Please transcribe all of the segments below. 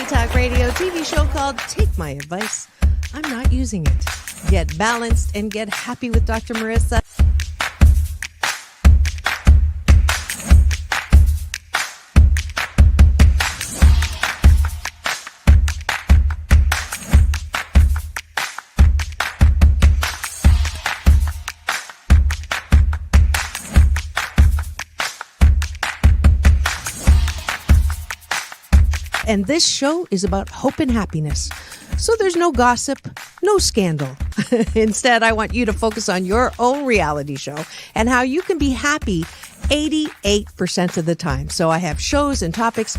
talk radio TV show called Take My Advice. I'm not using it. Get balanced and get happy with Dr. Marissa. And this show is about hope and happiness. So there's no gossip, no scandal. Instead, I want you to focus on your own reality show and how you can be happy 88% of the time. So I have shows and topics.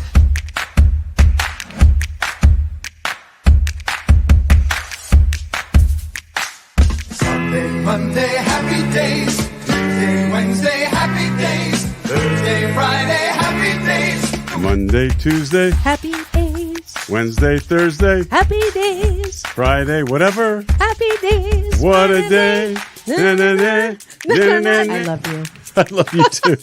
Sunday, Monday, happy days. Tuesday, Wednesday, happy days. Thursday, Friday, happy days. Monday, Tuesday, Happy days. Wednesday, Thursday, Happy days. Friday, whatever. Happy days. What a day. I love you. I love you too.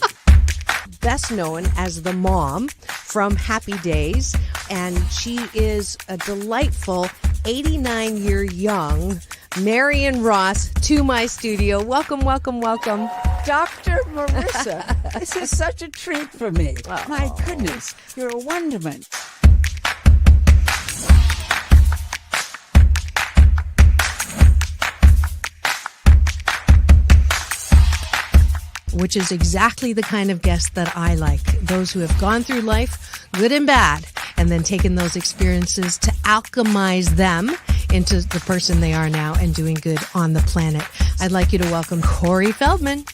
Best known as the mom from Happy Days, and she is a delightful 89-year young Marion Ross to my studio. Welcome, welcome, welcome. Dr. Marissa, this is such a treat for me. My goodness, you're a wonderment. Which is exactly the kind of guest that I like. Those who have gone through life, good and bad, and then taken those experiences to alchemize them into the person they are now and doing good on the planet. I'd like you to welcome Corey Feldman.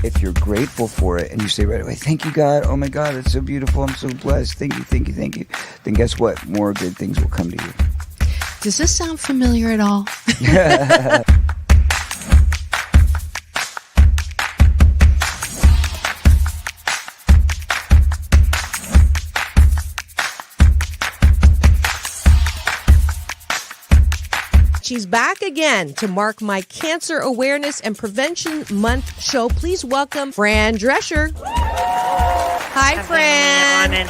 If you're grateful for it and you say right away, thank you, God. Oh, my God, it's so beautiful. I'm so blessed. Thank you, thank you, thank you. Then guess what? More good things will come to you. Does this sound familiar at all? She's back again to mark my Cancer Awareness and Prevention Month show. Please welcome Fran Drescher. Hi, Fran. And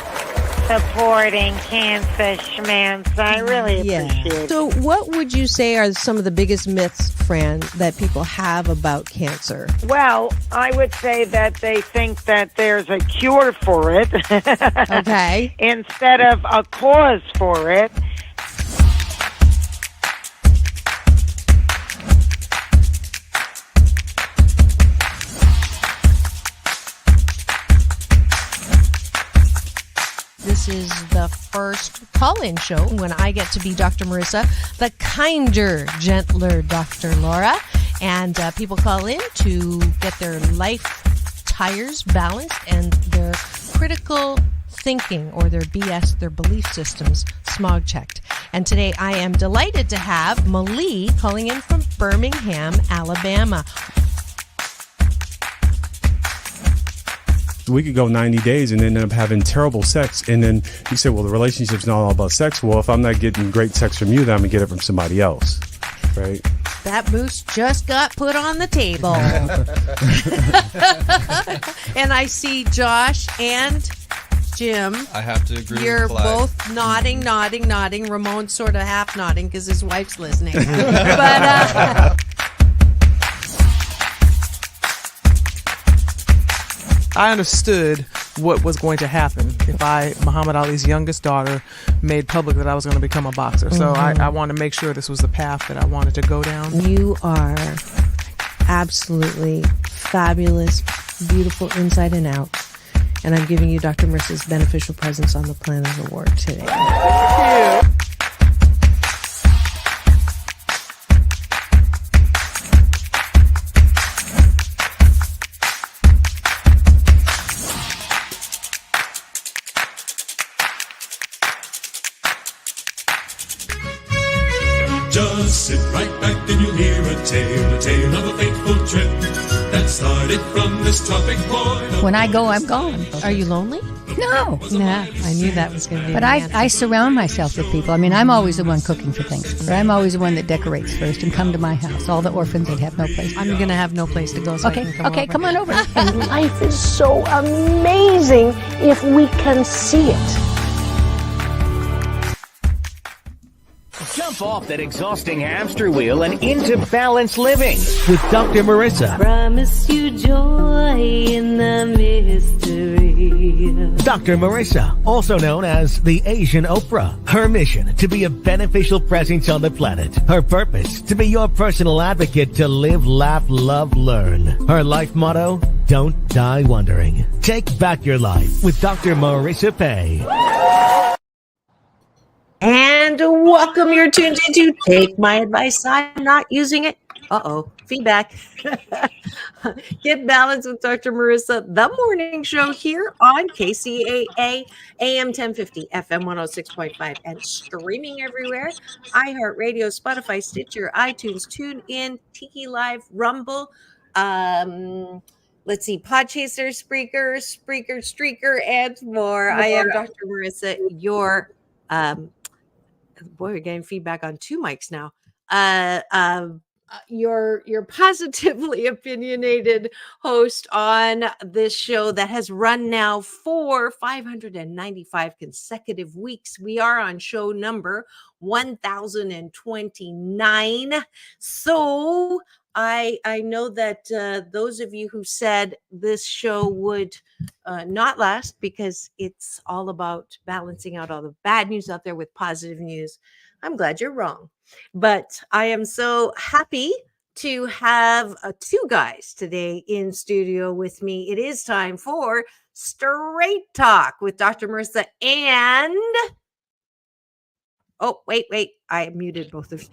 supporting cancer schmance. I really appreciate it. So what would you say are some of the biggest myths, Fran, that people have about cancer? Well, I would say that they think that there's a cure for it. Okay. Instead of a cause for it. This is the first call-in show when I get to be Dr. Marissa, the kinder, gentler Dr. Laura. And people call in to get their life tires balanced and their critical thinking or their BS, their belief systems, smog checked. And today I am delighted to have Malie calling in from Birmingham, Alabama. We could go 90 days and end up having terrible sex. And then you say, well, the relationship's not all about sex. Well, if I'm not getting great sex from you, then I'm going to get it from somebody else. Right? That moose just got put on the table. And I see Josh and Jim. I have to agree You're with Clyde. both nodding. Ramon's sort of half nodding because his wife's listening. But I understood what was going to happen if Muhammad Ali's youngest daughter, made public that I was going to become a boxer. So I wanted to make sure this was the path that I wanted to go down. You are absolutely fabulous, beautiful inside and out. And I'm giving you Dr. Marissa's Beneficial Presence on the Planet Award today. Thank you. Just sit right back and you'll hear a tale of a fateful trip that started from this tropic point. When I go, I'm gone. Are you lonely? No. Nah, I knew that was going to be But the I answer. surround myself with people. I mean, I'm always the one cooking for things. Or I'm always the one that decorates first and come to my house. All the orphans that have no place. I'm going to have no place to go, so I can come over. Come on over. And life is so amazing if we can see it. Jump off that exhausting hamster wheel and into balanced living with Dr. Marissa. Promise you joy in the mystery. Dr. Marissa, also known as the Asian Oprah. Her mission, to be a beneficial presence on the planet. Her purpose, to be your personal advocate to live, laugh, love, learn. Her life motto, don't die wondering. Take back your life with Dr. Marissa Pay. And welcome. You're tuned into Take My Advice. I'm not using it. Feedback. Get Balanced with Dr. Marissa, the morning show here on KCAA, AM 1050, FM 106.5, and streaming everywhere. iHeartRadio, Spotify, Stitcher, iTunes, TuneIn, Tiki Live, Rumble. Let's see, Podchaser, Spreaker, Streaker, and more. I am Dr. Marissa, your boy, we're getting feedback on two mics now. Your positively opinionated host on this show that has run now for 595 consecutive weeks. We are on show number 1029. So I know that those of you who said this show would not last because it's all about balancing out all the bad news out there with positive news, I'm glad you're wrong. But I am so happy to have two guys today in studio with me. It is time for Straight Talk with Dr. Marissa and... Oh, wait. I muted both of you.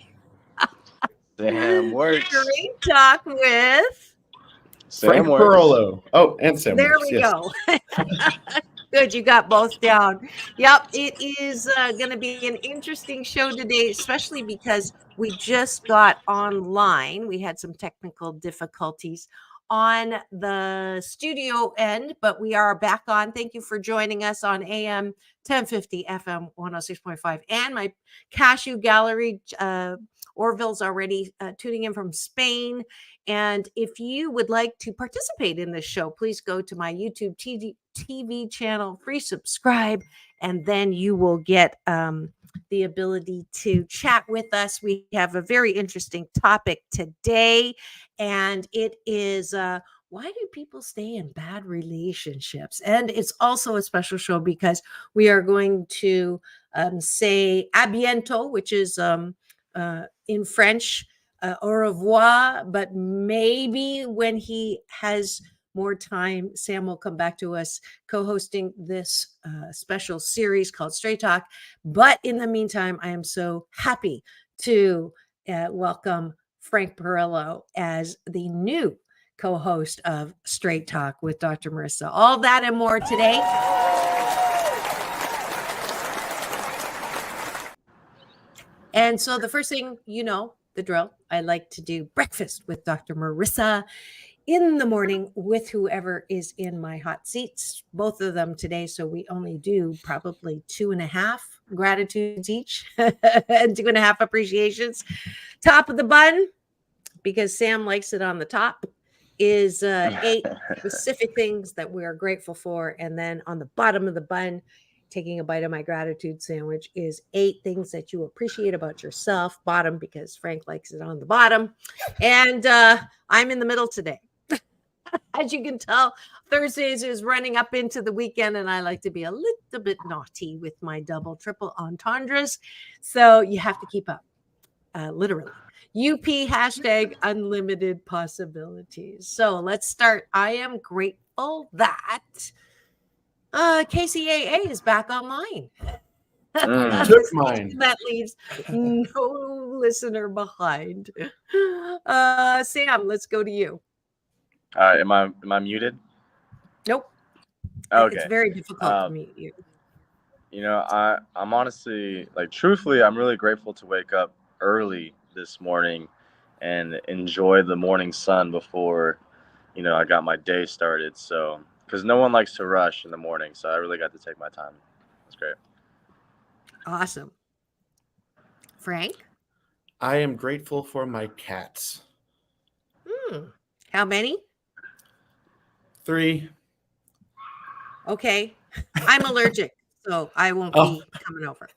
Sam works. Straight Talk with Sam Perolo. Oh, and Sam there works. We go. Good, you got both down. Yep, it is going to be an interesting show today, especially because we just got online. We had some technical difficulties on the studio end, but we are back on. Thank you for joining us on AM 1050, FM 106.5, and my Cashew Gallery. Orville's already tuning in from Spain. And if you would like to participate in this show, please go to my YouTube TV channel, free subscribe, and then you will get the ability to chat with us. We have a very interesting topic today, and it is why do people stay in bad relationships? And it's also a special show because we are going to say à bientôt, which is in French, au revoir, but maybe when he has more time, Sam will come back to us co-hosting this special series called Straight Talk. But in the meantime, I am so happy to welcome Frank Perillo as the new co-host of Straight Talk with Dr. Marissa. All that and more today. And so the first thing, you know, the drill, I like to do breakfast with Dr. Marissa in the morning with whoever is in my hot seats, both of them today. So we only do probably 2.5 gratitudes each and 2.5 appreciations. Top of the bun, because Sam likes it on the top, is 8 specific things that we are grateful for. And then on the bottom of the bun, taking a bite of my gratitude sandwich, is 8 things that you appreciate about yourself. Bottom, because Frank likes it on the bottom. And I'm in the middle today. As you can tell, Thursdays is running up into the weekend, and I like to be a little bit naughty with my double, triple entendres. So you have to keep up, literally. UP hashtag unlimited possibilities. So let's start. I am grateful that KCAA is back online. Took mine. That leaves no listener behind. Sam, let's go to you. Am I muted? Nope. Okay. It's very difficult to mute you. You know, I'm honestly, like, truthfully, I'm really grateful to wake up early this morning and enjoy the morning sun before, you know, I got my day started. So, because no one likes to rush in the morning, so I really got to take my time. It's great. Awesome. Frank? I am grateful for my cats. How many? 3. Okay. I'm allergic, so I won't be coming over.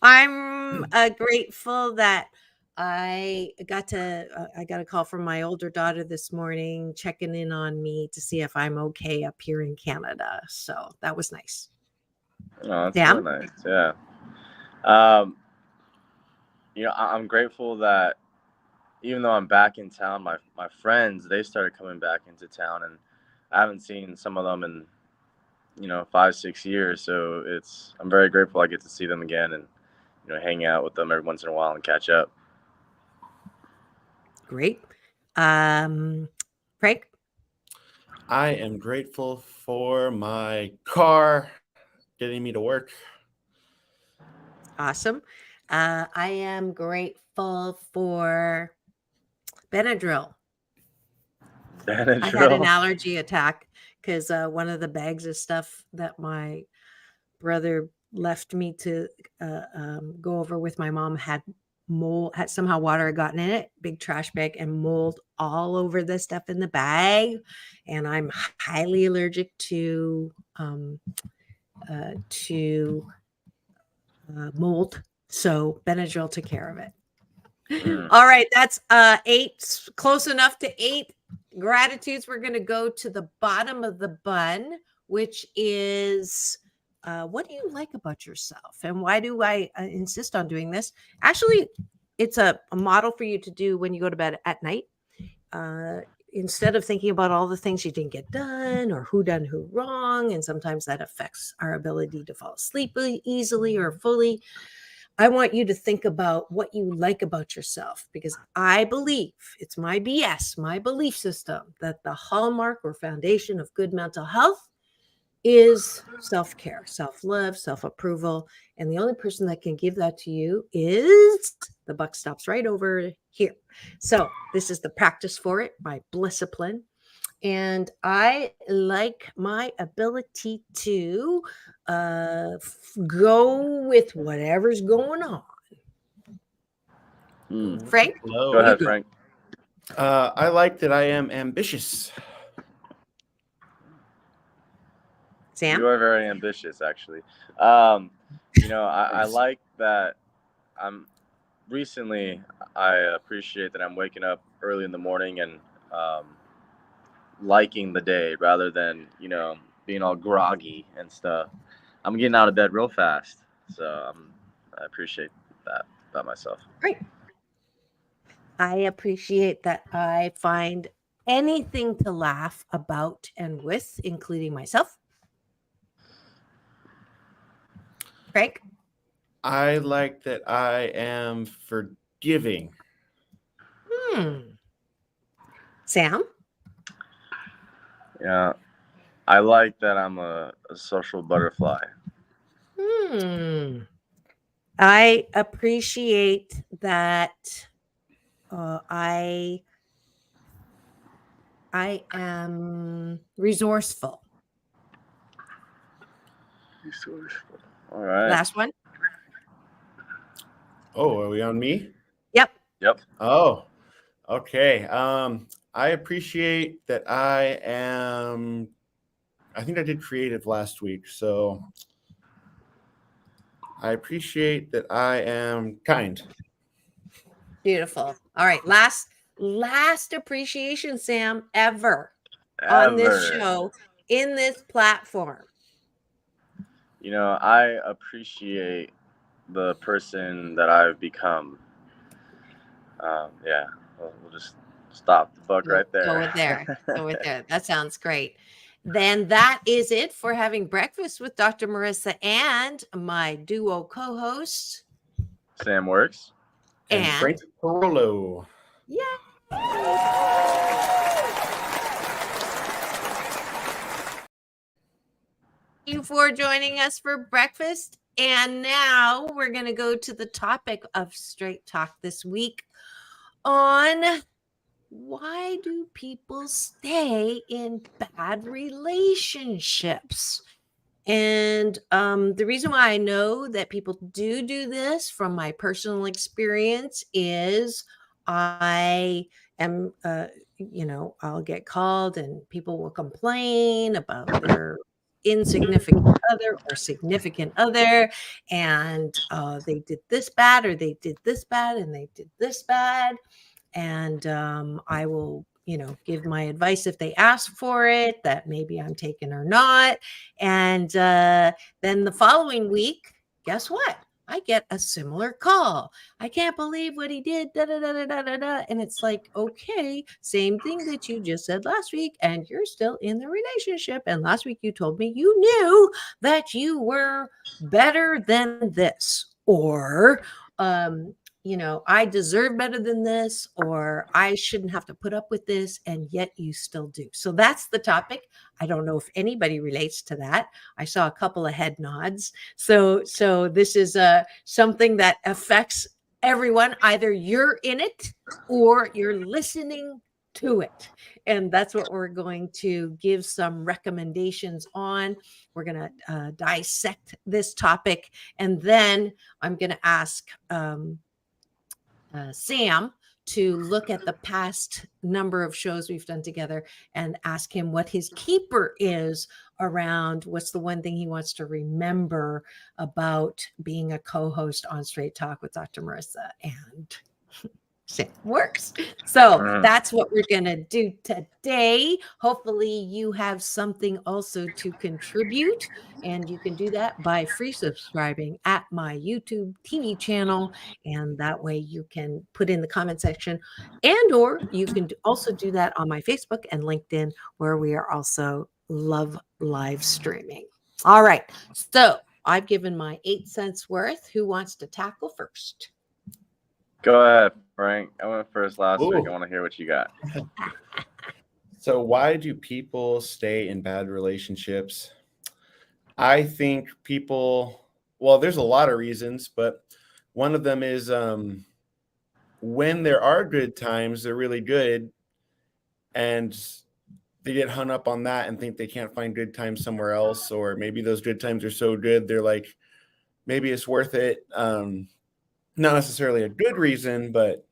I'm grateful that I got a call from my older daughter this morning, checking in on me to see if I'm okay up here in Canada. So that was nice. Oh, that's Sam? really nice. Yeah. Um, I'm grateful that even though I'm back in town, my friends, they started coming back into town, and I haven't seen some of them in 5-6 years. So I'm very grateful I get to see them again and hang out with them every once in a while and catch up. Great. Frank? I am grateful for my car getting me to work. Awesome. I am grateful for Benadryl. I had an allergy attack because one of the bags of stuff that my brother left me to go over with my mom had mold, had somehow water had gotten in it, big trash bag, and mold all over the stuff in the bag. And I'm highly allergic to mold. So Benadryl took care of it. All right, that's 8, close enough to 8 gratitudes. We're going to go to the bottom of the bun, which is what do you like about yourself? And why do I insist on doing this? Actually, it's a model for you to do when you go to bed at night. Instead of thinking about all the things you didn't get done or who done who wrong, and sometimes that affects our ability to fall asleep easily or fully. I want you to think about what you like about yourself, because I believe, it's my BS, my belief system, that the hallmark or foundation of good mental health is self-care, self-love, self-approval. And the only person that can give that to you is the buck stops right over here. So this is the practice for it, my Blisscipline. And I like my ability to go with whatever's going on. Frank? Go ahead, Frank. I like that I am ambitious. Sam? You are very ambitious, actually. I like that I appreciate that I'm waking up early in the morning and liking the day rather than, being all groggy and stuff. I'm getting out of bed real fast. So I appreciate that about myself. Great. I appreciate that I find anything to laugh about and with, including myself. Frank? I like that I am forgiving. Sam? Yeah. I like that I'm a social butterfly. I appreciate that I am resourceful. Resourceful. All right. Last one. Oh, are we on me? Yep. Oh, okay. I appreciate that I think I did creative last week, so I appreciate that I am kind. Beautiful. All right. Last appreciation, Sam, ever on this show, in this platform. I appreciate the person that I've become. Yeah, we'll just stop the buck right there. Go with there. That sounds great. Then that is it for having breakfast with Dr. Marissa and my duo co-hosts, Sam Works and Frank Perolo. Yeah. Thank you for joining us for breakfast. And now we're going to go to the topic of Straight Talk this week on why do people stay in bad relationships? And the reason why I know that people do this from my personal experience is I am, I'll get called and people will complain about their insignificant other or significant other, and they did this bad or they did this bad and they did this bad. And I will, give my advice if they ask for it, that maybe I'm taken or not. And then the following week, guess what? I get a similar call. I can't believe what he did. Da, da, da, da, da, da, da. And it's like, okay, same thing that you just said last week, and you're still in the relationship. And last week you told me you knew that you were better than this, or I deserve better than this, or I shouldn't have to put up with this, and yet you still do. So that's the topic. I don't know if anybody relates to that. I saw a couple of head nods. So this is something that affects everyone. Either you're in it or you're listening to it. And that's what we're going to give some recommendations on. We're going to dissect this topic, and then I'm going to ask Sam to look at the past number of shows we've done together and ask him what his keeper is around what's the one thing he wants to remember about being a co-host on Straight Talk with Dr. Marissa. And it works. So that's what we're going to do today. Hopefully you have something also to contribute, and you can do that by free subscribing at my YouTube TV channel. And that way you can put in the comment section, and or you can also do that on my Facebook and LinkedIn, where we are also live streaming. All right. So I've given my 8 cents worth. Who wants to tackle first? Go ahead, Frank. I went first last week. I want to hear what you got. So why do people stay in bad relationships? I think there's a lot of reasons, but one of them is when there are good times, they're really good, and they get hung up on that and think they can't find good times somewhere else, or maybe those good times are so good, they're like, maybe it's worth it. Not necessarily a good reason, but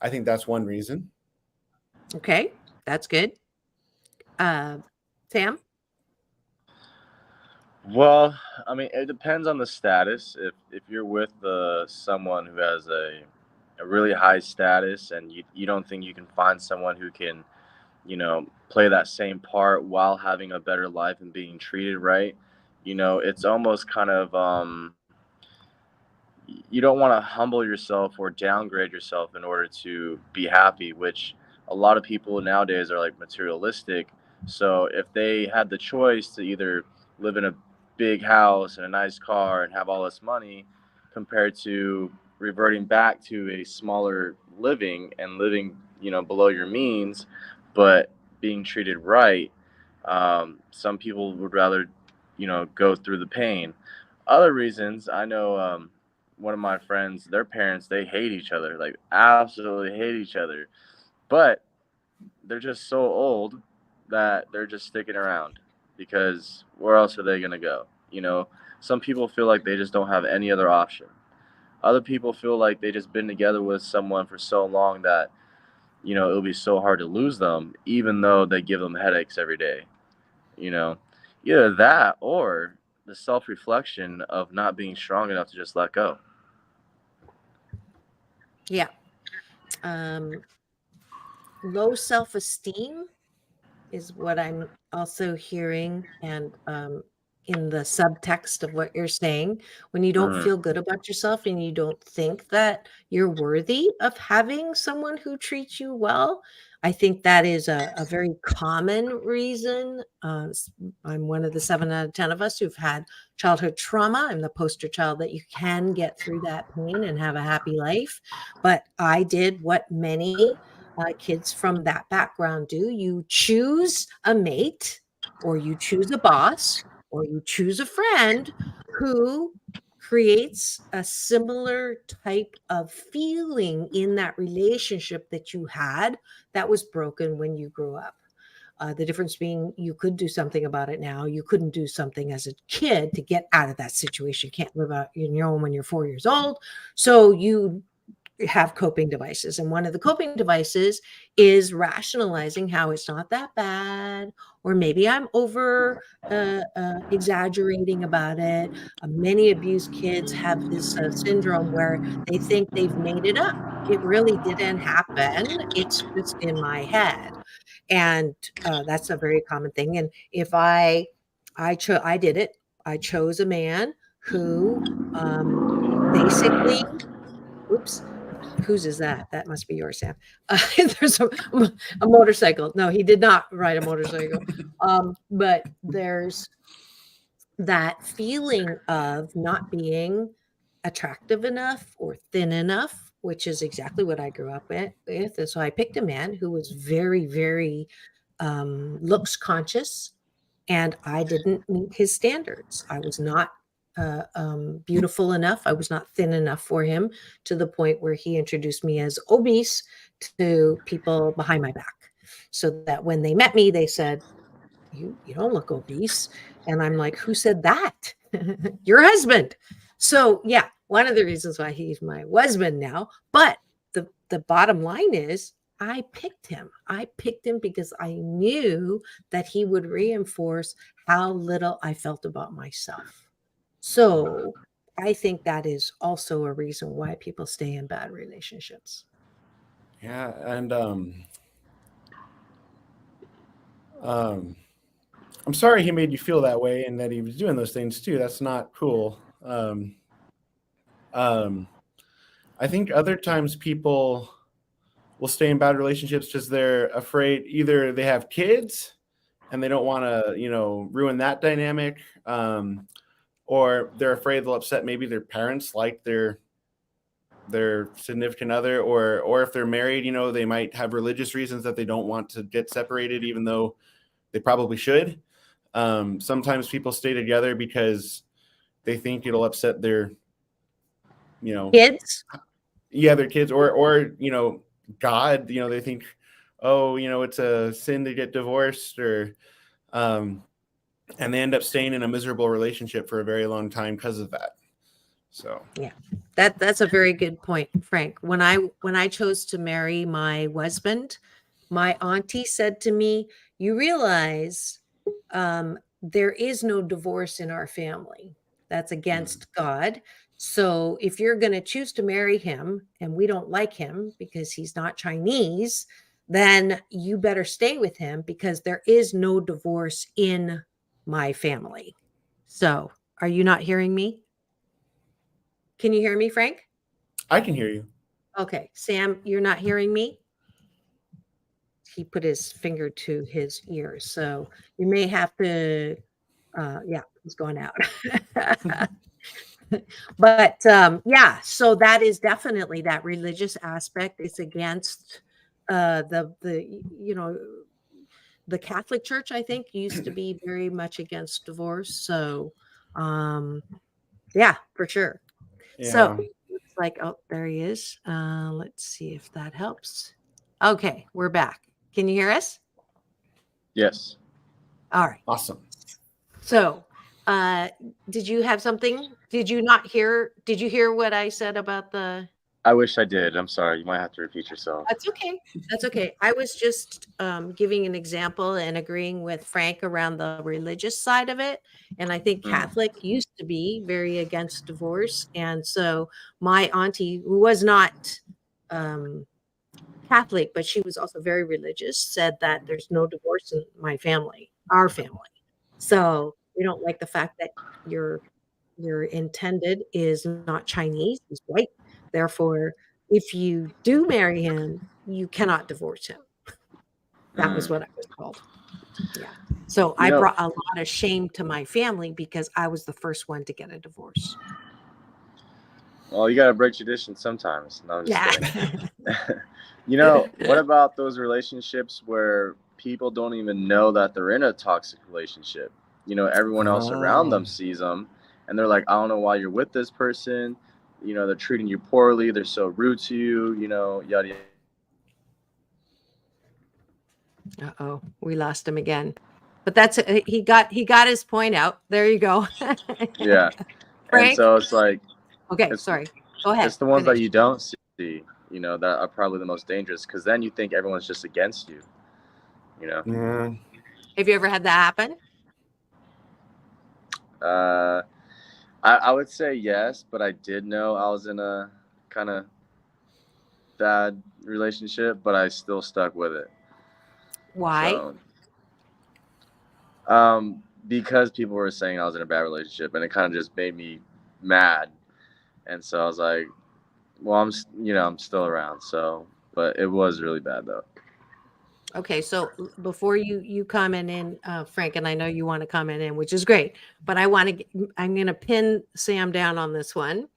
I think that's one reason. Okay, that's good. Sam? Well, I mean, it depends on the status. If you're with someone who has a really high status, and you don't think you can find someone who can, play that same part while having a better life and being treated right, it's almost kind of you don't want to humble yourself or downgrade yourself in order to be happy, which a lot of people nowadays are like materialistic. So if they had the choice to either live in a big house and a nice car and have all this money, compared to reverting back to a smaller living and living, below your means, but being treated right, some people would rather, go through the pain. Other reasons, I know one of my friends, their parents, they hate each other, like absolutely hate each other, but they're just so old that they're just sticking around, because where else are they going to go? Some people feel like they just don't have any other option. Other people feel like they just been together with someone for so long that, it'll be so hard to lose them, even though they give them headaches every day. Either that or the self-reflection of not being strong enough to just let go. Yeah. Low self-esteem is what I'm also hearing, and in the subtext of what you're saying, when you don't feel good about yourself and you don't think that you're worthy of having someone who treats you well, I think that is a very common reason. I'm one of the 7 out of 10 of us who've had childhood trauma. I'm the poster child that you can get through that pain and have a happy life. But I did what many kids from that background do. You choose a mate, or you choose a boss, or you choose a friend who creates a similar type of feeling in that relationship that you had that was broken when you grew up. The difference being you could do something about it now. You couldn't do something as a kid to get out of that situation. You can't live out on your own when you're 4 years old. So you have coping devices. And one of the coping devices is rationalizing how it's not that bad, or maybe I'm over exaggerating about it. Many abused kids have this syndrome where they think they've made it up. It really didn't happen. It's just in my head. And that's a very common thing. And if I did it. I chose a man who basically, oops, whose is that? That must be yours, Sam. There's a motorcycle. No, he did not ride a motorcycle. But there's that feeling of not being attractive enough or thin enough, which is exactly what I grew up with. And so I picked a man who was very, very looks conscious, and I didn't meet his standards. I was not beautiful enough. I was not thin enough for him, to the point where he introduced me as obese to people behind my back, so that when they met me, they said, you don't look obese. And I'm like, who said that? Your husband. So yeah, one of the reasons why he's my husband now. But the bottom line is, I picked him. I picked him because I knew that he would reinforce how little I felt about myself. So I think that is also a reason why people stay in bad relationships. Yeah, and I'm sorry he made you feel that way and that he was doing those things too. That's not cool. I think other times people will stay in bad relationships because they're afraid, either they have kids and they don't want to, ruin that dynamic, or they're afraid they'll upset maybe their parents, like their significant other, or if they're married, they might have religious reasons that they don't want to get separated, even though they probably should. Sometimes people stay together because they think it'll upset their, kids. Yeah, their kids, or God. They think, oh, it's a sin to get divorced, or and they end up staying in a miserable relationship for a very long time because of that. So yeah, that's a very good point, Frank. When I chose to marry my husband, my auntie said to me, you realize there is no divorce in our family. That's against God. So if you're going to choose to marry him and we don't like him because he's not Chinese, then you better stay with him, because there is no divorce in my family. So are you not hearing me? Can you hear me, Frank? I can hear you. Okay. Sam, you're not hearing me? He put his finger to his ear. So you may have to, yeah, he's going out. But yeah, so that is definitely that religious aspect. It's against the Catholic Church, I think, used to be very much against divorce. So yeah, for sure. Yeah. So it's like, oh, there he is. Let's see if that helps. Okay, we're back. Can you hear us? Yes. All right. Awesome. So did you have something? Did you hear what I said about the... I wish I did. I'm sorry. You might have to repeat yourself. That's okay. That's okay. I was just giving an example and agreeing with Frank around the religious side of it. And I think Catholic used to be very against divorce. And so my auntie, who was not Catholic, but she was also very religious, said that there's no divorce in my family, our family. So we don't like the fact that your intended is not Chinese, he's white. Therefore, if you do marry him, you cannot divorce him. That was what I was told. Yeah. So I brought a lot of shame to my family because I was the first one to get a divorce. Well, you got to break tradition sometimes. No, I'm just kidding. Yeah. What about those relationships where people don't even know that they're in a toxic relationship? Everyone else around them sees them, and they're like, I don't know why you're with this person. They're treating you poorly. They're so rude to you, yada, yada. Uh-oh, we lost him again. But that's he got his point out. There you go. Yeah. Frank? And so it's like, okay, sorry. Go ahead. It's the ones that you don't see, that are probably the most dangerous, because then you think everyone's just against you. Yeah. Have you ever had that happen? I would say yes, but I did know I was in a kind of bad relationship, but I still stuck with it. Why? Because people were saying I was in a bad relationship, and it kind of just made me mad. And so I was like, well, I'm still around. So, but it was really bad though. Okay, so before you comment in, Frank, and I know you want to comment in, which is great, but I'm going to pin Sam down on this one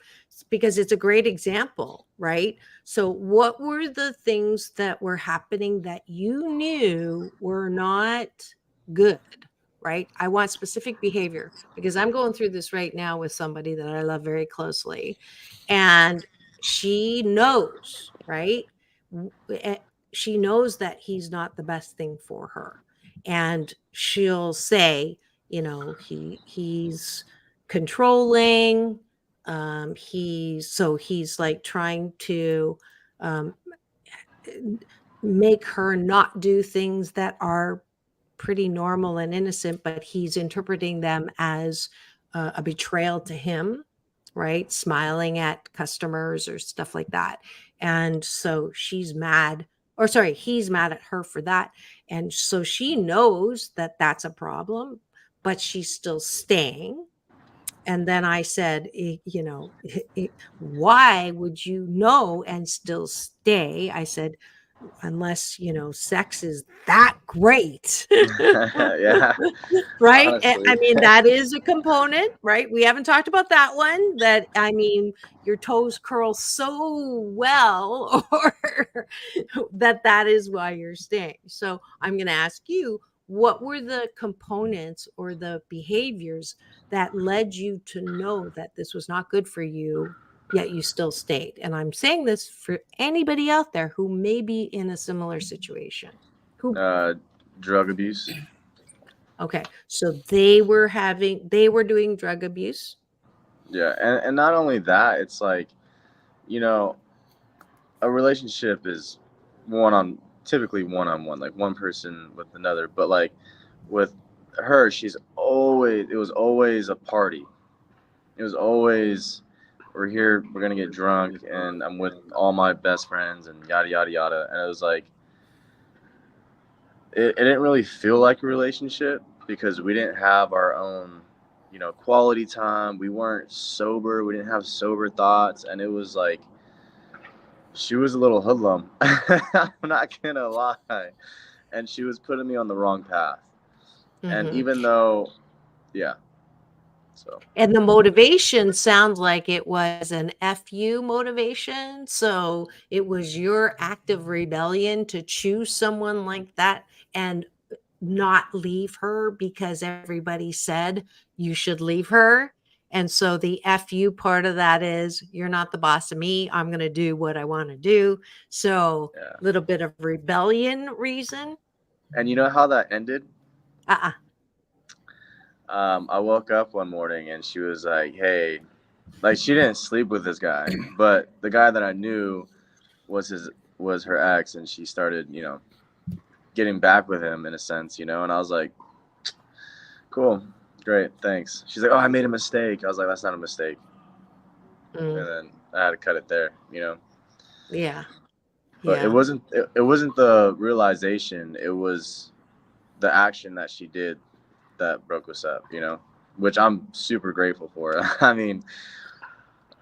because it's a great example, right? So what were the things that were happening that you knew were not good, right? I want specific behavior because I'm going through this right now with somebody that I love very closely, and she knows, right? She knows that he's not the best thing for her, and she'll say, he's controlling, he's like trying to um, make her not do things that are pretty normal and innocent, but he's interpreting them as a betrayal to him, right? Smiling at customers or stuff like that. And so she's mad, or sorry, he's mad at her for that. And so she knows that that's a problem, but she's still staying. And then I said, why would you know and still stay? I said, unless sex is that great. Yeah. Right. Honestly. I mean, that is a component, right? We haven't talked about that one. That, I mean, your toes curl so well, or that is why you're staying. So I'm going to ask you, what were the components or the behaviors that led you to know that this was not good for you, yet you still stayed? And I'm saying this for anybody out there who may be in a similar situation. Drug abuse. Okay, so they were doing drug abuse. Yeah, and not only that, it's like, a relationship is typically one-on-one, like one person with another. But like with her, it was always a party. It was always, we're here, we're gonna get drunk, and I'm with all my best friends, and yada yada yada. And it was like, it didn't really feel like a relationship because we didn't have our own, quality time. We weren't sober. We didn't have sober thoughts, and it was like, she was a little hoodlum. I'm not gonna lie, and she was putting me on the wrong path. And even though, yeah. So. And the motivation sounds like it was an FU motivation. So it was your act of rebellion to choose someone like that and not leave her because everybody said you should leave her. And so the FU part of that is, you're not the boss of me. I'm going to do what I want to do. So a little bit of rebellion reason. And you know how that ended? I woke up one morning and she was like, hey, like, she didn't sleep with this guy, but the guy that I knew was her ex, and she started, getting back with him in a sense, and I was like, cool, great, thanks. She's like, oh, I made a mistake. I was like, that's not a mistake. And then I had to cut it there, Yeah. But it wasn't the realization, it was the action that she did that broke us up, which I'm super grateful for. I mean,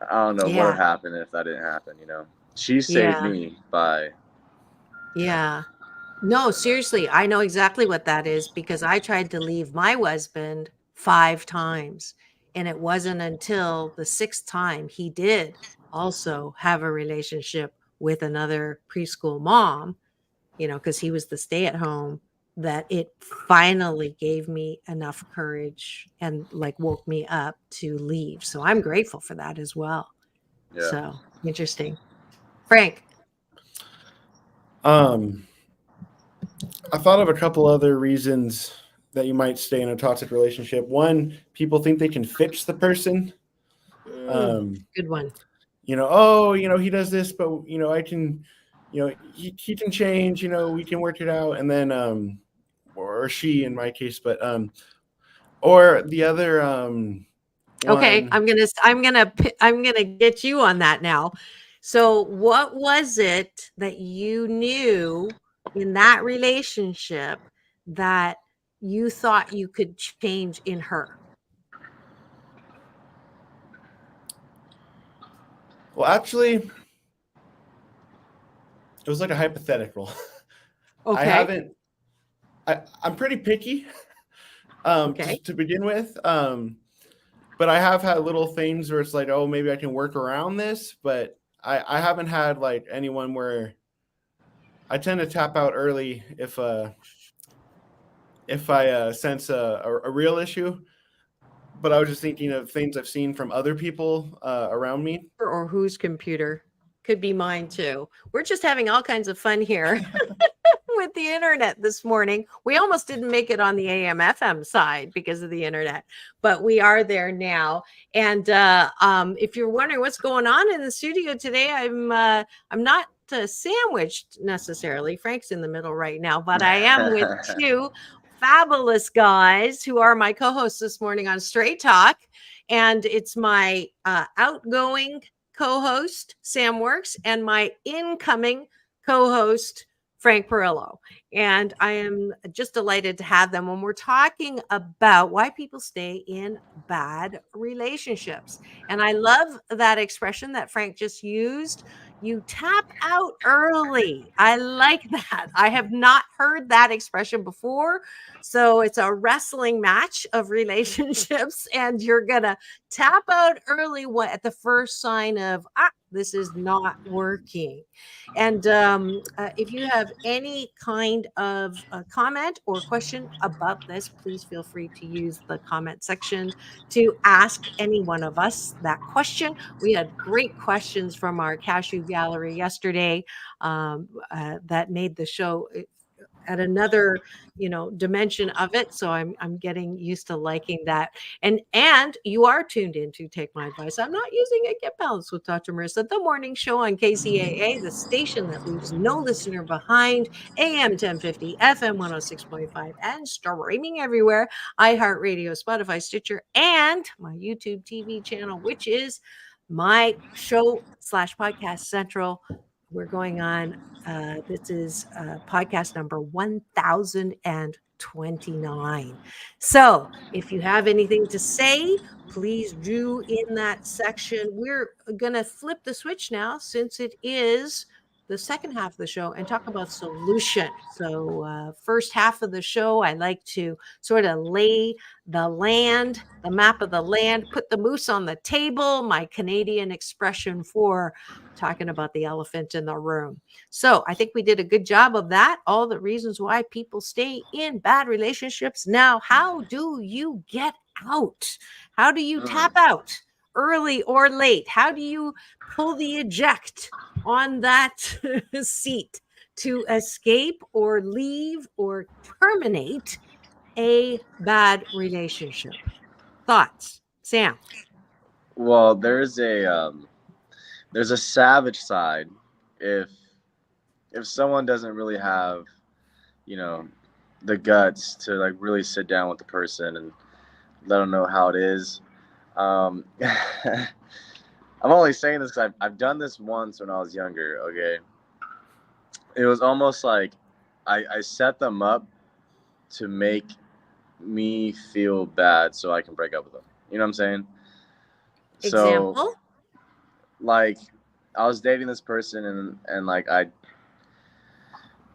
I don't know what would happen if that didn't happen, She saved me by. Yeah. No, seriously, I know exactly what that is because I tried to leave my husband 5 times, and it wasn't until the 6th time he did also have a relationship with another preschool mom, because he was the stay-at-home, that it finally gave me enough courage and like woke me up to leave. So I'm grateful for that as well. Yeah. So interesting. Frank. I thought of a couple other reasons that you might stay in a toxic relationship. One, people think they can fix the person. Good one. He does this, but I can, he can change, we can work it out. And then or she in my case, but or the other Okay, one. I'm gonna get you on that now. So, what was it that you knew in that relationship that you thought you could change in her? Well, actually, it was like a hypothetical. Okay. I'm pretty picky, Okay. to begin with. But I have had little things where it's like, oh, maybe I can work around this. But I haven't had like anyone where I tend to tap out early if I sense a real issue. But I was just thinking of things I've seen from other people around me. Or whose computer? Could be mine too. We're just having all kinds of fun here with the internet this morning. We almost didn't make it on the AM FM side because of the internet, but we are there now. And if you're wondering what's going on in the studio today, I'm not sandwiched necessarily. Frank's in the middle right now, but I am with two fabulous guys who are my co-hosts this morning on Straight Talk. And it's my outgoing co-host, Sam Works, and my incoming co-host, Frank Perillo. And I am just delighted to have them when we're talking about why people stay in bad relationships. And I love that expression that Frank just used. You tap out early. I like that. I have not heard that expression before. So it's a wrestling match of relationships, and you're going to tap out early at the first sign of, this is not working. And if you have any kind of comment or question about this, please feel free to use the comment section to ask any one of us that question. We had great questions from our cashew gallery yesterday that made the show at another dimension of it. So I'm getting used to liking that. And you are tuned in to Take My Advice. I'm not using it. Get Balanced with Dr. Marissa, the morning show on KCAA, the station that leaves no listener behind, AM 1050, FM 106.5, and streaming everywhere, iHeartRadio, Spotify, Stitcher, and my YouTube TV channel, which is my show / podcast central. We're going on. This is podcast number 1029. So if you have anything to say, please do in that section. We're going to flip the switch now, since it is the second half of the show, and talk about solution. So first half of the show, I like to sort of lay the map of the land, put the moose on the table, my Canadian expression for talking about the elephant in the room. So I think we did a good job of that. All the reasons why people stay in bad relationships. Now, how do you get out? How do you tap out early or late? How do you pull the eject on that seat to escape or leave or terminate a bad relationship? Thoughts, Sam? Well, there's a savage side if someone doesn't really have, the guts to like really sit down with the person and let them know how it is. I'm only saying this because I've done this once when I was younger. Okay, it was almost like I set them up to make me feel bad so I can break up with them. You know what I'm saying? Example? So, like, I was dating this person and like I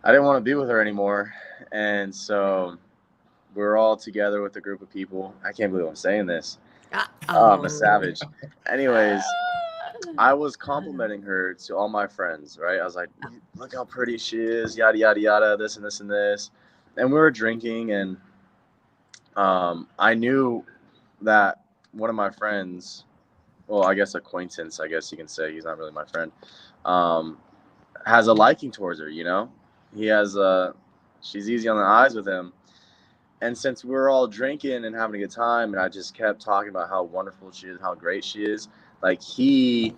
didn't want to be with her anymore, and so we're all together with a group of people. I can't believe I'm saying this. I'm a savage. Anyways, I was complimenting her to all my friends, right? I was like, look how pretty she is, yada, yada, yada, this and this and this. And we were drinking, and I knew that one of my friends, well, I guess acquaintance, I guess you can say, he's not really my friend, has a liking towards her, He has she's easy on the eyes with him. And since we're all drinking and having a good time, and I just kept talking about how wonderful she is, how great she is, like he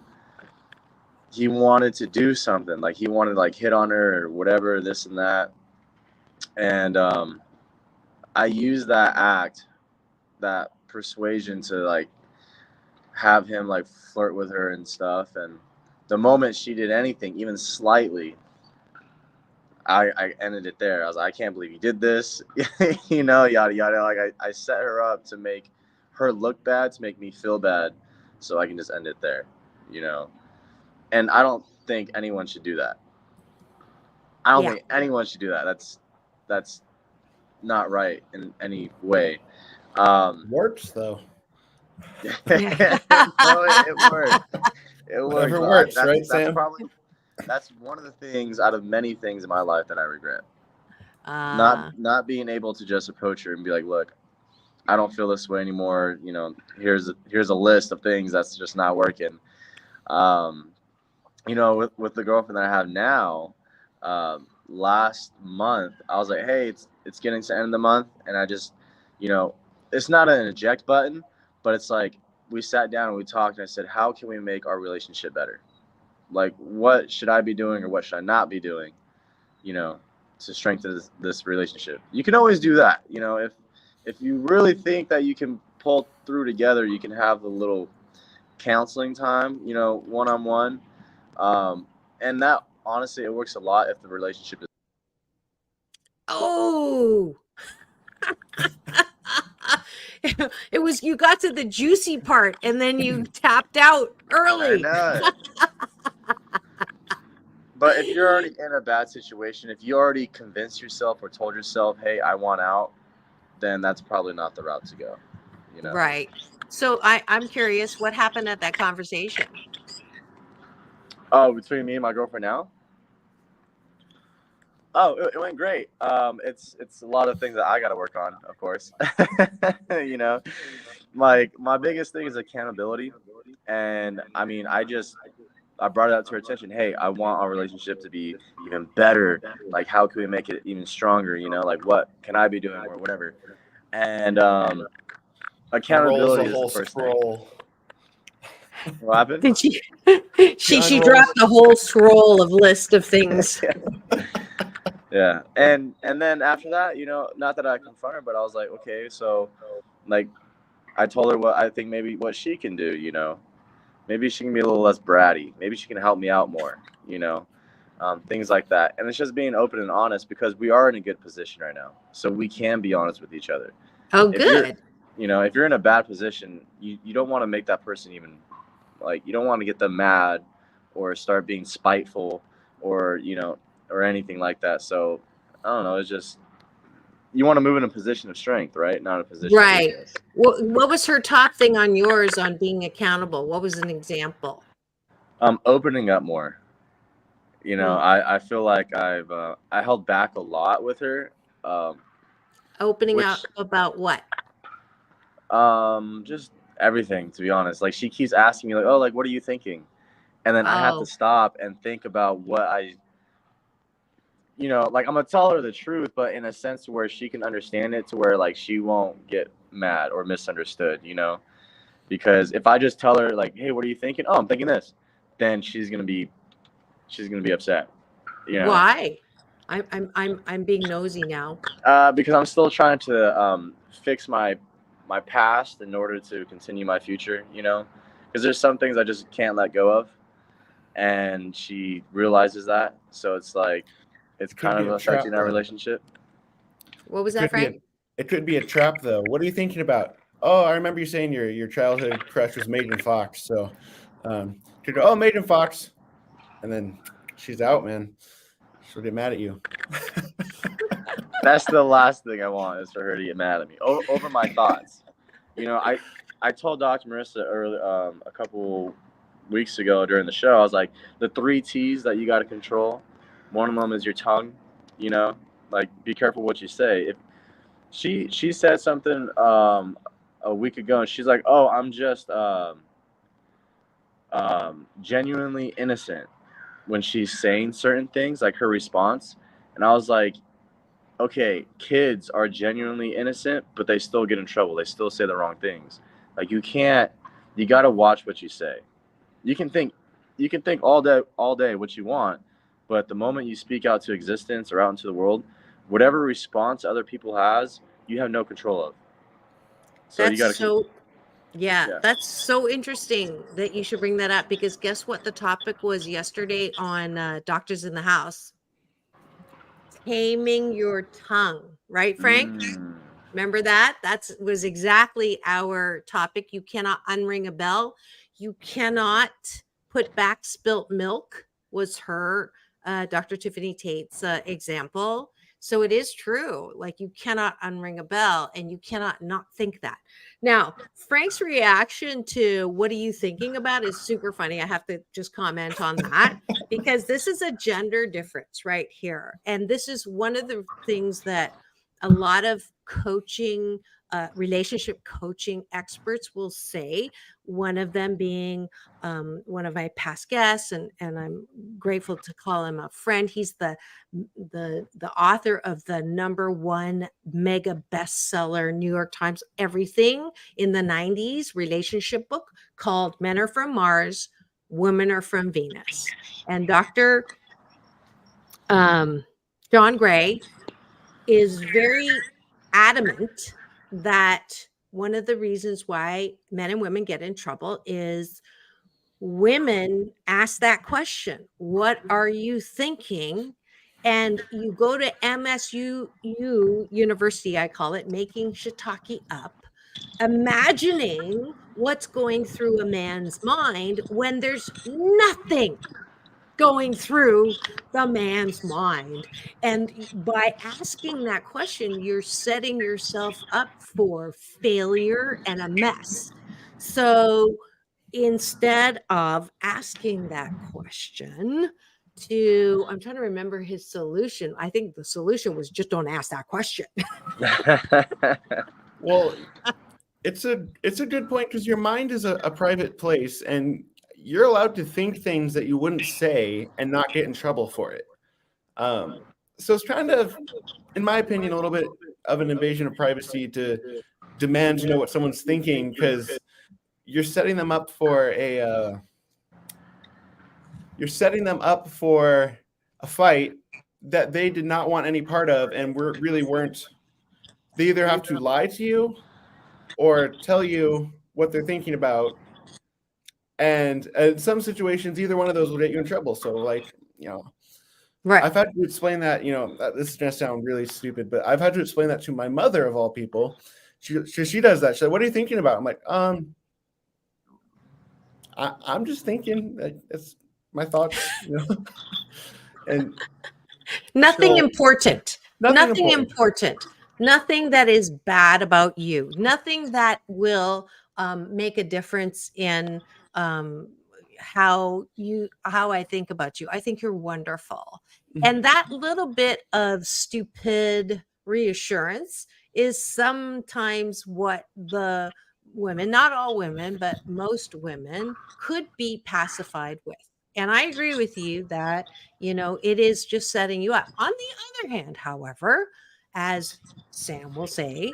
wanted to do something, like he wanted to like hit on her or whatever, this and that. And I used that act, that persuasion to like have him like flirt with her and stuff. And the moment she did anything, even slightly, I ended it there. I was like, I can't believe you did this, yada yada. Like I set her up to make her look bad, to make me feel bad, so I can just end it there, And I don't think anyone should do that. I don't think anyone should do that. That's not right in any way. Works though. No, it works. It works. Whatever works, right, That's Sam? That's one of the things out of many things in my life that I regret. Not being able to just approach her and be like, look, I don't feel this way anymore. Here's a list of things that's just not working. With the girlfriend that I have now, last month I was like, hey, it's getting to the end of the month, and I just, it's not an eject button, but it's like we sat down and we talked, and I said, how can we make our relationship better? Like, what should I be doing or what should I not be doing, to strengthen this relationship? You can always do that. If you really think that you can pull through together, you can have a little counseling time, one-on-one. And that, honestly, it works a lot if the relationship is. Oh, it was, you got to the juicy part and then you tapped out early. I know. But if you're already in a bad situation, if you already convinced yourself or told yourself, hey, I want out, then that's probably not the route to go. Right. So I'm curious, what happened at that conversation? Oh, between me and my girlfriend now? Oh, it went great. It's a lot of things that I got to work on, of course. My biggest thing is accountability. And I mean, I brought it up to her attention. Hey, I want our relationship to be even better. Like, how can we make it even stronger? Like, what can I be doing or whatever? And accountability is the first thing. What happened? Did she dropped the whole scroll of list of things. Yeah. And then after that, not that I confronted her, but I was like, okay, so like I told her what I think maybe what she can do, maybe she can be a little less bratty. Maybe she can help me out more, things like that. And it's just being open and honest, because we are in a good position right now. So we can be honest with each other. Oh, good. If you're in a bad position, you don't want to make that person even, like, you don't want to get them mad or start being spiteful or, or anything like that. So I don't know. It's just, you want to move in a position of strength, right? Not a position. Right. What was her top thing on yours on being accountable? What was an example? Opening up more. I feel like I held back a lot with her. Opening up about what? Just everything, to be honest. Like, she keeps asking me, like, oh, like, what are you thinking? And then I have to stop and think about what like, I'm gonna tell her the truth, but in a sense where she can understand it, to where like she won't get mad or misunderstood, because if I just tell her like, hey, what are you thinking? Oh, I'm thinking this, then she's gonna be upset. Why? I'm being nosy now. Because I'm still trying to fix my past in order to continue my future, because there's some things I just can't let go of, and she realizes that. So it's like, it's kind of affecting our relationship. What was that, Frank? It could be a trap, though. What are you thinking about? Oh, I remember you saying your childhood crush was Megan Fox. So could go, oh, Megan Fox, and then she's out, man. She'll get mad at you. That's the last thing I want, is for her to get mad at me over my thoughts. I told Dr. Marissa early, a couple weeks ago during the show, I was like, the 3 T's that you got to control. One of them is your tongue, like, be careful what you say. If she said something a week ago, and she's like, oh, I'm just genuinely innocent, when she's saying certain things, like her response. And I was like, okay, kids are genuinely innocent, but they still get in trouble. They still say the wrong things. Like, you got to watch what you say. You can think all day what you want, but the moment you speak out to existence or out into the world, whatever response other people has you have no control of. So you got to. Yeah, that's so interesting that you should bring that up, because guess what the topic was yesterday on Doctors in the House? Taming your tongue, right, Frank? Remember that? That was exactly our topic. You cannot unring a bell. You cannot put back spilt milk was her, Dr. Tiffany Tate's example. So it is true. Like, you cannot unring a bell, and you cannot not think that. Now, Frank's reaction to what are you thinking about is super funny. I have to just comment on that because this is a gender difference right here. And this is one of the things that a lot of coaching, relationship coaching experts will say, one of them being one of my past guests, and I'm grateful to call him a friend. He's the author of the #1 mega bestseller, New York Times Everything in the 90s relationship book called Men Are From Mars, Women Are From Venus. And Dr. John Gray is very adamant that one of the reasons why men and women get in trouble is women ask that question, what are you thinking? And you go to MSU University, I call it, making shiitake up, imagining what's going through a man's mind when there's nothing going through the man's mind. And by asking that question, you're setting yourself up for failure and a mess. So instead of asking that question I'm trying to remember his solution. I think the solution was just don't ask that question. Well, it's a good point, because your mind is a private place, and you're allowed to think things that you wouldn't say and not get in trouble for it. So it's kind of, in my opinion, a little bit of an invasion of privacy to demand to know what someone's thinking, because you're setting them up for a fight that they did not want any part of, and weren't. They either have to lie to you or tell you what they're thinking about. And in some situations, either one of those will get you in trouble. So, like, right. I've had to explain that, this is going to sound really stupid, but I've had to explain that to my mother, of all people. She does that. She's like, what are you thinking about? I'm like, I'm just thinking. It's my thoughts, and nothing important. Nothing important. Nothing that is bad about you. Nothing that will make a difference in how I think about you. I think you're wonderful. And that little bit of stupid reassurance is sometimes what the women, not all women, but most women, could be pacified with. And I agree with you that, it is just setting you up. On the other hand, however, as Sam will say,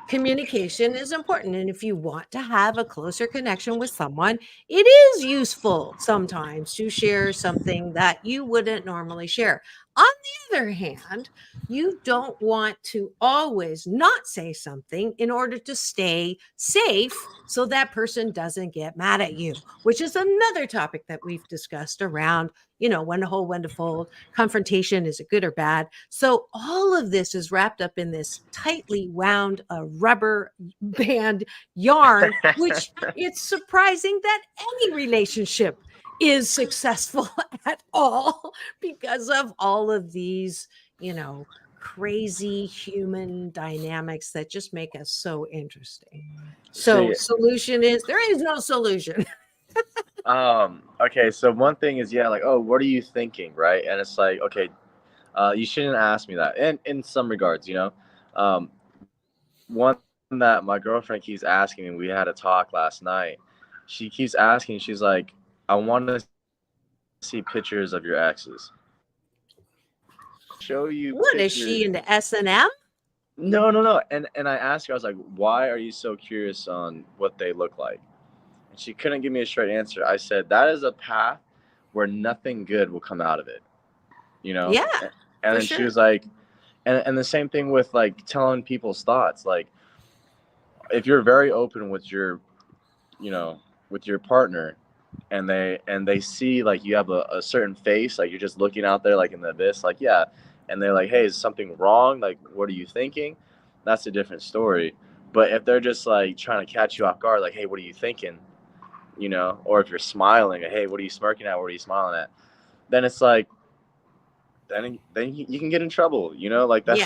communication is important. And if you want to have a closer connection with someone, it is useful sometimes to share something that you wouldn't normally share. On the other hand, you don't want to always not say something in order to stay safe so that person doesn't get mad at you, which is another topic that we've discussed around, when to hold, when to fold, confrontation, is it good or bad? So all of this is wrapped up in this tightly wound rubber band yarn, which it's surprising that any relationship is successful at all because of all of these, crazy human dynamics that just make us so interesting. So solution is, there is no solution. Okay, so one thing is, like, oh, what are you thinking, right? And it's like, okay, you shouldn't ask me that. And in some regards, one that my girlfriend keeps asking, and we had a talk last night. She keeps asking, she's like, I want to see pictures of your exes. Show you what pictures. Is she into S&M? No. And I asked her, I was like, why are you so curious on what they look like? And she couldn't give me a straight answer. I said, that is a path where nothing good will come out of it. Yeah. And then she was like, And the same thing with like telling people's thoughts. Like if you're very open with your, with your partner, and they see like you have a certain face, like you're just looking out there like in the abyss, like, yeah, and they're like, hey, is something wrong? Like, what are you thinking? That's a different story. But if they're just like trying to catch you off guard, like, hey, what are you thinking? Or if you're smiling, hey, what are you smirking at? What are you smiling at? Then it's like, then you can get in trouble, like that's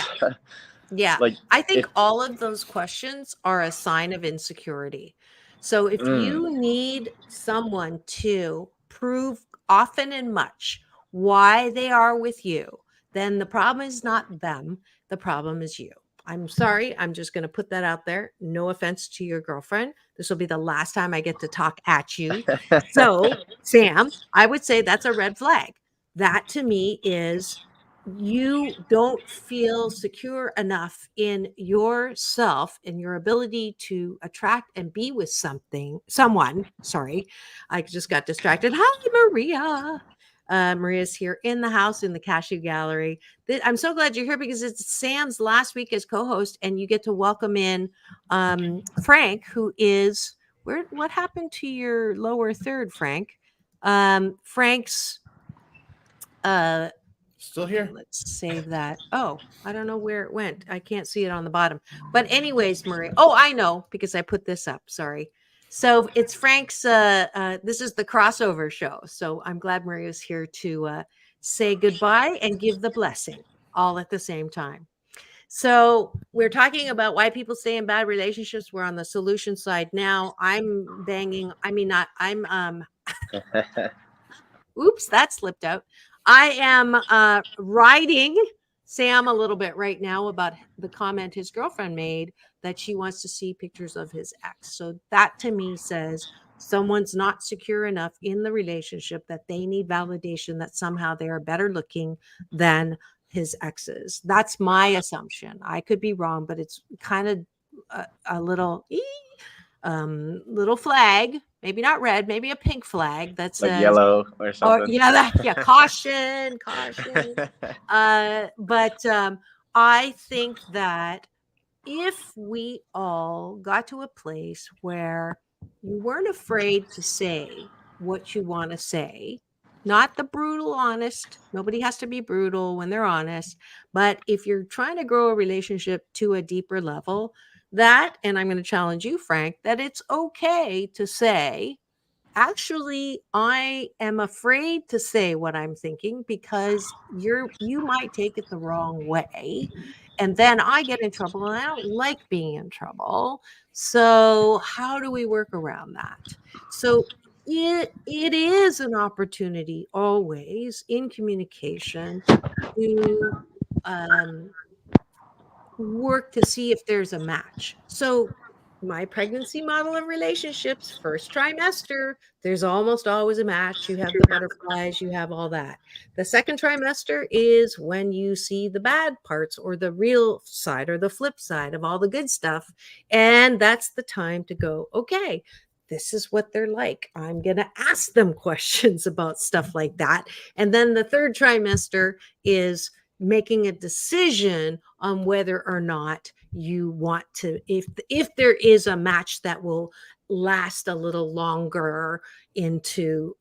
Yeah. like I think if all of those questions are a sign of insecurity. So if you need someone to prove often and much why they are with you, then the problem is not them. The problem is you. I'm sorry. I'm just going to put that out there. No offense to your girlfriend. This will be the last time I get to talk at you. So, Sam, I would say that's a red flag. That to me is you don't feel secure enough in yourself and your ability to attract and be with someone. Sorry, I just got distracted. Hi, Maria. Maria's here in the house in the cashew gallery. I'm so glad you're here because it's Sam's last week as co-host, and you get to welcome in Frank, who is what happened to your lower third, Frank? Frank's still here. Let's save that. Oh, I don't know where it went. I can't see it on the bottom. But anyways, Marie. Oh, I know because I put this up. Sorry. So it's Frank's this is the crossover show. So I'm glad Maria's here to say goodbye and give the blessing all at the same time. So we're talking about why people stay in bad relationships. We're on the solution side now. Oops, that slipped out. I am writing Sam a little bit right now about the comment his girlfriend made that she wants to see pictures of his ex. So that to me says someone's not secure enough in the relationship that they need validation that somehow they are better looking than his exes. That's my assumption. I could be wrong, but it's kind of a little flag, maybe not red, maybe a pink flag that says like yellow or something. Caution. But I think that if we all got to a place where you weren't afraid to say what you want to say, not the brutal honest, nobody has to be brutal when they're honest, but if you're trying to grow a relationship to a deeper level, that, and I'm going to challenge you, Frank, that it's okay to say, actually, I am afraid to say what I'm thinking because you might take it the wrong way. And then I get in trouble and I don't like being in trouble. So how do we work around that? So it is an opportunity always in communication to work to see if there's a match. So my pregnancy model of relationships, first trimester, there's almost always a match. You have the butterflies, you have all that. The second trimester is when you see the bad parts or the real side or the flip side of all the good stuff. And that's the time to go, okay, this is what they're like. I'm going to ask them questions about stuff like that. And then the third trimester is making a decision on whether or not you want to, if there is a match that will last a little longer into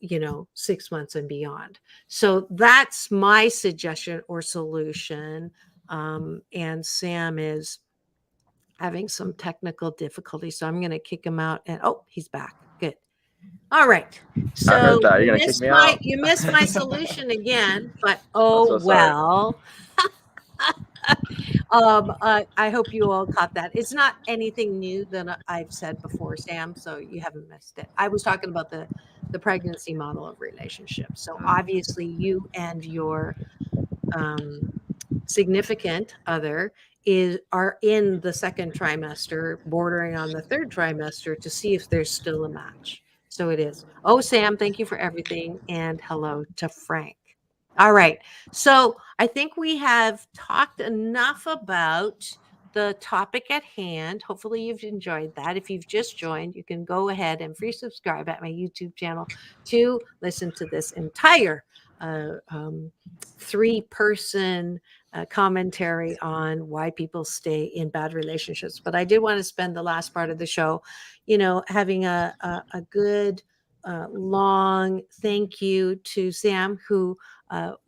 6 months and beyond. So that's my suggestion or solution. And Sam is having some technical difficulty, so I'm going to kick him out. And he's back. Good. All right. So I heard that. You're gonna kick me out. You missed my solution again, but so well. I hope you all caught that. It's not anything new that I've said before, Sam, so you haven't missed it. I was talking about the pregnancy model of relationships. So obviously you and your significant other are in the second trimester, bordering on the third trimester to see if there's still a match. So it is. Oh, Sam, thank you for everything. And hello to Frank. All right. So I think we have talked enough about the topic at hand. Hopefully you've enjoyed that. If you've just joined, you can go ahead and free subscribe at my YouTube channel to listen to this entire 3-person commentary on why people stay in bad relationships. But I did want to spend the last part of the show, having a good long thank you to Sam, who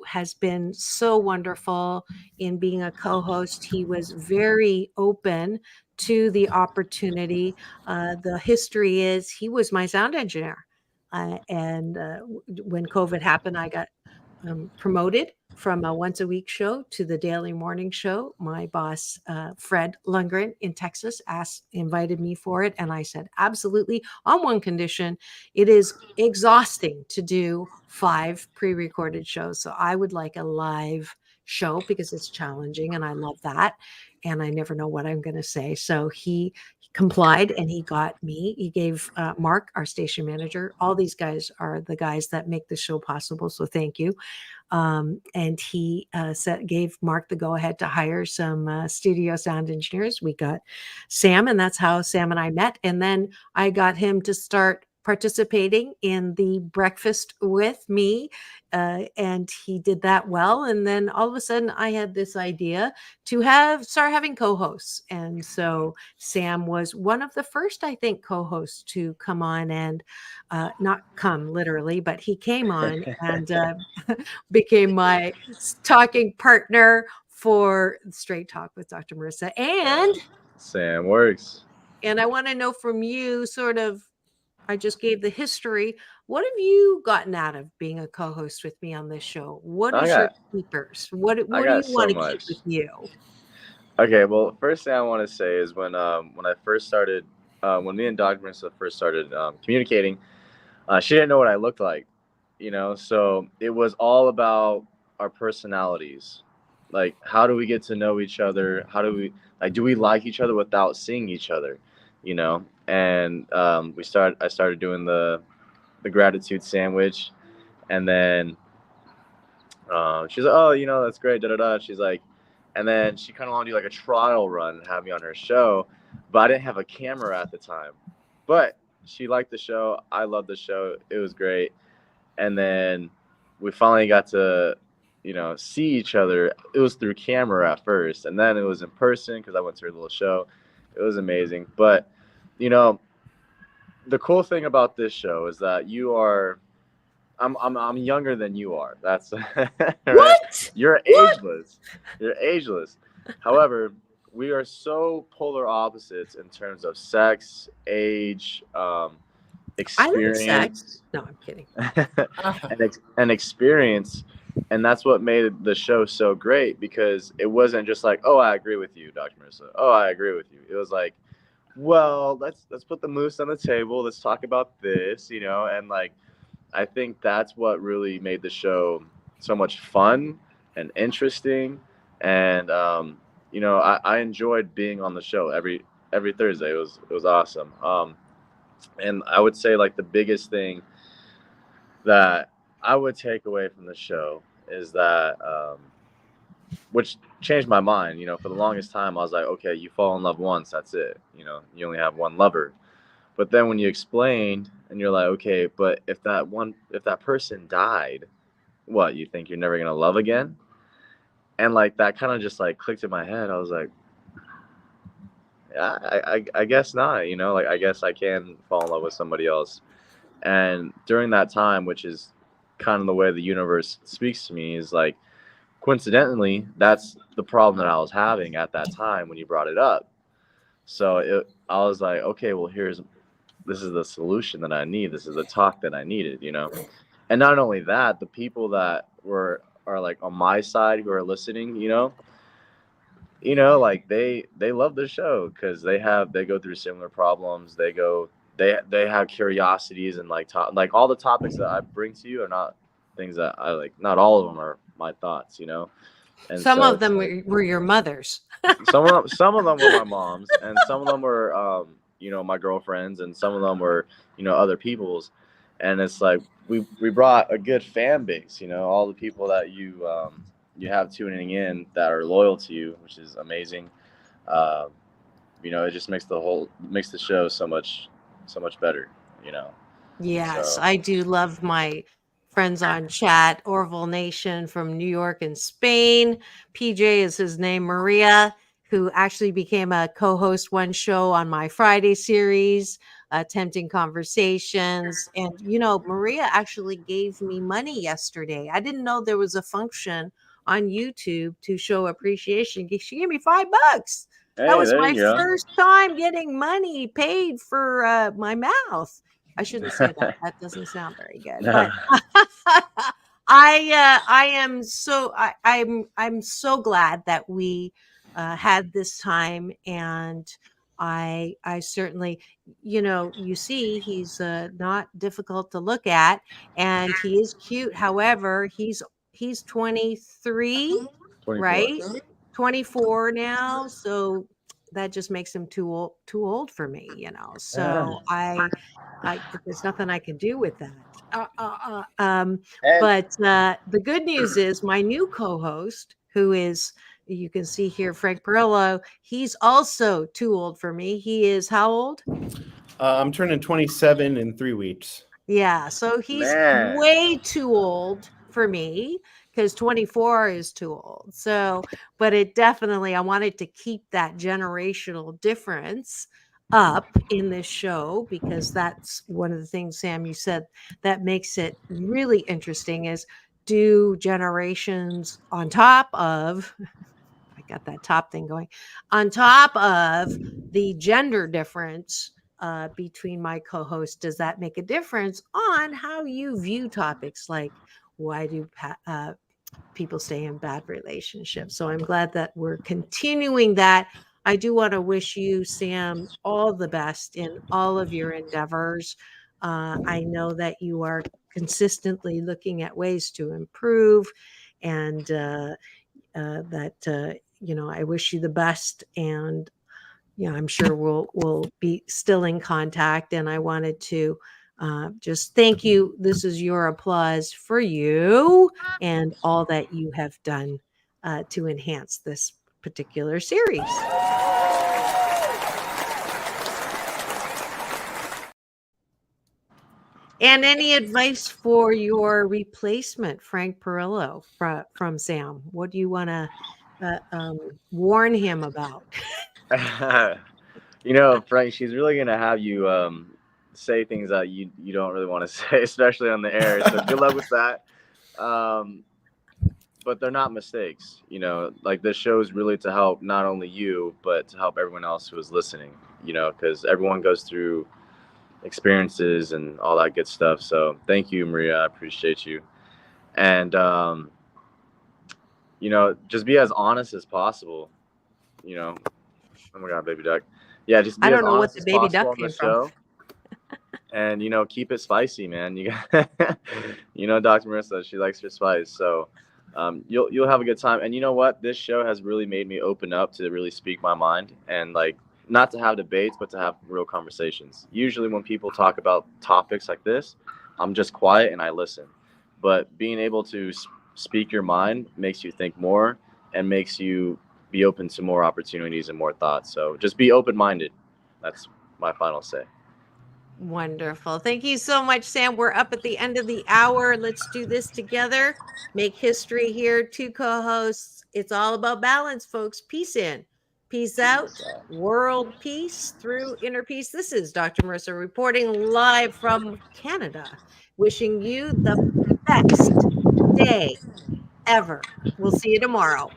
has been so wonderful in being a co-host. He was very open to the opportunity. The history is he was my sound engineer. And when COVID happened, I got promoted from a once a week show to the daily morning show. My boss, Fred Lundgren in Texas, invited me for it. And I said, absolutely, on one condition: it is exhausting to do 5 pre-recorded shows. So I would like a live show because it's challenging and I love that. And I never know what I'm going to say. So he complied and he got me. He gave Mark, our station manager. All these guys are the guys that make the show possible. So thank you. And he gave Mark the go-ahead to hire some studio sound engineers. We got Sam, and that's how Sam and I met. And then I got him to start participating in the breakfast with me, and he did that well. And then all of a sudden I had this idea to start having co-hosts. And so Sam was one of the first, I think, co-hosts to come on and not come literally, but he came on and became my talking partner for Straight Talk with Dr. Marissa. And Sam works. And I want to know from you, sort of, I just gave the history. What have you gotten out of being a co-host with me on this show? What is your keepers? What do you want to keep with you? Okay, well, first thing I want to say is when I first started, when me and Dr. Marissa first started communicating, she didn't know what I looked like, so it was all about our personalities. Like, how do we get to know each other? How do we, do we like each other without seeing each other, And I started doing the gratitude sandwich, and then she's like, oh, that's great, da-da-da. She's like, and then she kind of wanted to do like a trial run and have me on her show, but I didn't have a camera at the time. But she liked the show. I loved the show. It was great. And then we finally got to, see each other. It was through camera at first, and then it was in person because I went to her little show. It was amazing. But, the cool thing about this show is that I'm younger than you are. That's right? What? You're ageless. You're ageless. However, we are so polar opposites in terms of sex, age, experience. I like sex. No, I'm kidding. and experience. And that's what made the show so great, because it wasn't just like, oh, I agree with you, Dr. Marissa. Oh, I agree with you. It was like, well, let's put the moose on the table. Let's talk about this, and like, I think that's what really made the show so much fun and interesting. And, I enjoyed being on the show every Thursday. It was awesome. And I would say, like, the biggest thing that I would take away from the show is that, which changed my mind, for the longest time, I was like, okay, you fall in love once, that's it. You only have one lover. But then when you explained and you're like, okay, but if that person died, what, you think you're never going to love again? And like, that kind of just like clicked in my head. I was like, yeah, I guess not, like, I guess I can fall in love with somebody else. And during that time, which is kind of the way the universe speaks to me, is like, coincidentally, that's the problem that I was having at that time when you brought it up. So I was like, okay, well, this is the solution that I need. This is the talk that I needed, And not only that, the people that are like on my side who are listening, like they love the show because they go through similar problems. They have curiosities, and like all the topics that I bring to you are not things that I like. Not all of them are my thoughts, And some of them were your mother's. some of them were my mom's, and some of them were my girlfriends, and some of them were other people's. And it's like we brought a good fan base, all the people that you have tuning in that are loyal to you, which is amazing. It just makes the show so much better, Yes, so. I do love my friends on chat, Orville Nation from New York and Spain. PJ is his name, Maria, who actually became a co-host one show on my Friday series, Tempting Conversations. And, you know, Maria actually gave me money yesterday. I didn't know there was a function on YouTube to show appreciation. She gave me $5. That Hey, was there my you go. first time getting money paid for my mouth. I shouldn't say that. That doesn't sound very good. No. But I'm so glad that we had this time, and I certainly, you know, you see he's not difficult to look at, and he is cute. However, he's 23, 24. right? 24 now, so that just makes him too old for me, you know. So I there's nothing I can do with that. But the good news is my new co-host, who is, you can see here, Frank Perillo, he's also too old for me. He is how old? I'm turning 27 in 3 weeks. Yeah, so he's Man. way too old for me because 24 is too old. So, but it definitely, I wanted to keep that generational difference up in this show, because that's one of the things, Sam, you said that makes it really interesting is, do generations on top of, I got that top thing going, on top of the gender difference between my co-hosts, does that make a difference on how you view topics like why do people stay in bad relationships? So I'm glad that we're continuing that. I do want to wish you, Sam, all the best in all of your endeavors. I know that you are consistently looking at ways to improve, and that you know, I wish you the best, and yeah, I'm sure we'll be still in contact. And I wanted to just thank you. This is your applause for you and all that you have done to enhance this particular series. And any advice for your replacement, Frank Perillo, from Sam? What do you want to warn him about? You know, Frank, she's really gonna have you say things that you don't really want to say, especially on the air. So good luck with that. But they're not mistakes. You know, like this show is really to help not only you, but to help everyone else who is listening. You know, because everyone goes through experiences and all that good stuff. So thank you, Maria. I appreciate you. And you know, just be as honest as possible. You know, oh my God, baby duck. Yeah, just be I as don't know what honest the as baby possible duck on the came from. show. And you know, keep it spicy, man. You got, you know, Dr. Marissa, she likes her spice. So you'll have a good time. And you know what? This show has really made me open up to really speak my mind, and like not to have debates, but to have real conversations. Usually when people talk about topics like this, I'm just quiet and I listen. But being able to speak your mind makes you think more and makes you be open to more opportunities and more thoughts. So just be open-minded. That's my final say. Wonderful. Thank you so much, Sam. We're up at the end of the hour. Let's do this together. Make history here. 2 co-hosts. It's all about balance, folks. Peace in, peace out. World peace through inner peace. This is Dr. Marissa reporting live from Canada, wishing you the best day ever. We'll see you tomorrow.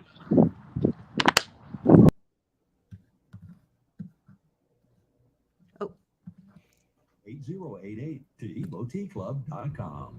8088 to ebotclub.com.